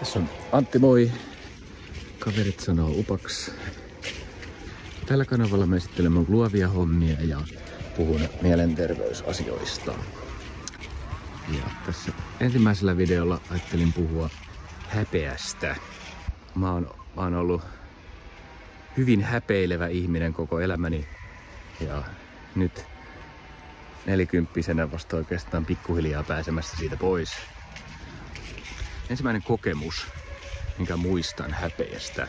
Tässä on Antti, moi! Kaverit sanoo upaks. Tällä kanavalla mä esittelen mun luovia hommia ja puhun mielenterveysasioista. Ja tässä ensimmäisellä videolla ajattelin puhua häpeästä. Mä oon ollut hyvin häpeilevä ihminen koko elämäni. Ja nyt 40-vuotiaana vasta oikeastaan pikkuhiljaa pääsemässä siitä pois. Ensimmäinen kokemus, minkä muistan häpeästä.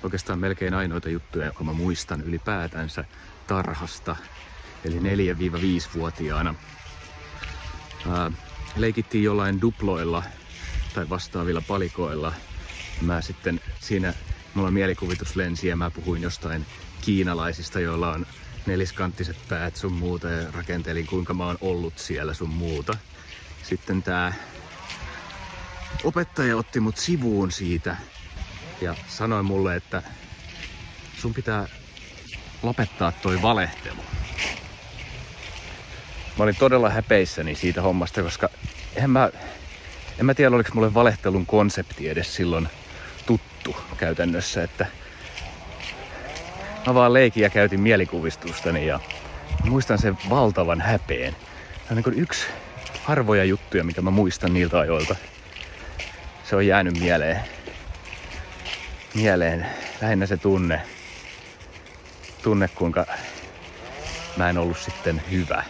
Oikeastaan melkein ainoita juttuja, jotka mä muistan ylipäätänsä tarhasta. Eli 4-5-vuotiaana. Leikittiin jollain duploilla tai vastaavilla palikoilla. Mä sitten siinä, mulla mielikuvitus lensi ja mä puhuin jostain kiinalaisista, joilla on neliskanttiset päät sun muuta ja rakentelin kuinka mä oon ollut siellä sun muuta. Sitten tää opettaja otti mut sivuun siitä ja sanoi mulle, että sun pitää lopettaa toi valehtelu. Mä olin todella häpeissäni siitä hommasta, koska en mä tiedä, oliko mulle valehtelun konsepti edes silloin tuttu käytännössä, että mä vaan leikin ja käytin mielikuvistustani ja muistan sen valtavan häpeen. Se on niin kuin yksi harvoja juttuja, mikä mä muistan niiltä ajoilta. Se on jäänyt mieleen lähinnä se tunne, kuinka mä en ollut sitten hyvä.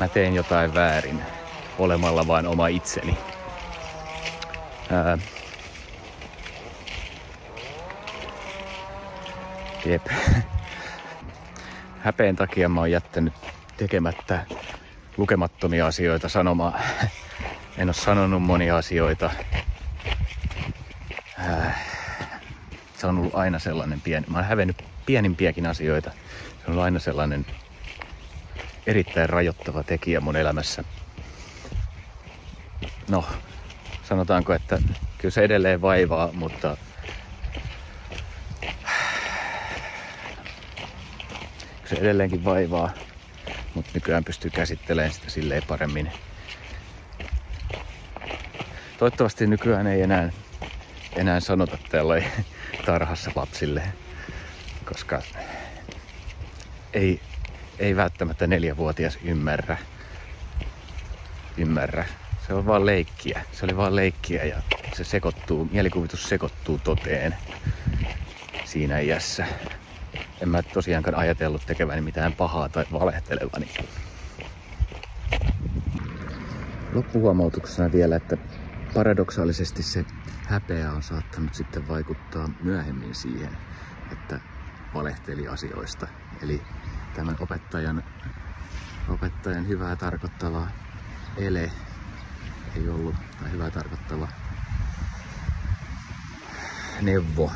Mä teen jotain väärin olemalla vain oma itseni. Jep. Häpeen takia mä oon jättänyt tekemättä lukemattomia asioita sanomaan. En oo sanonut monia asioita. Se on ollut aina sellainen pieni. Mä oon hävennyt pienimpiäkin asioita. Se on ollut aina sellainen erittäin rajoittava tekijä mun elämässä. No, sanotaanko, että kyllä se edelleen vaivaa, mutta se edelleenkin vaivaa, mutta nykyään pystyy käsittelemään sitä silleen paremmin. Toivottavasti nykyään ei enää sanota tällä tarhassa lapsille, koska ei välttämättä 4-vuotias ymmärrä. Se on vaan leikkiä. Se oli vaan leikkiä ja mielikuvitus sekoittuu toteen siinä iässä. En mä tosiaankaan ajatellut tekeväni mitään pahaa tai valehtelevani. Loppuhuomautuksena vielä, että paradoksaalisesti se häpeä on saattanut sitten vaikuttaa myöhemmin siihen, että valehteli asioista. Eli tämän opettajan hyvää tarkoittava ele ei ollut, tai hyvää tarkoittava neuvo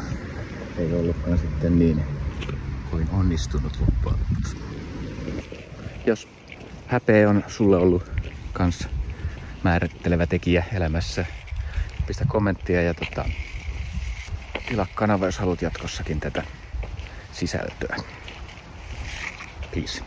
ei ollutkaan sitten niin kovin onnistunut loppujen lopuksi. Jos häpeä on sulle ollut kans määrittelevä tekijä elämässä, pistä kommenttia ja tilaa kanava, jos haluat jatkossakin tätä sisältöä. Peace.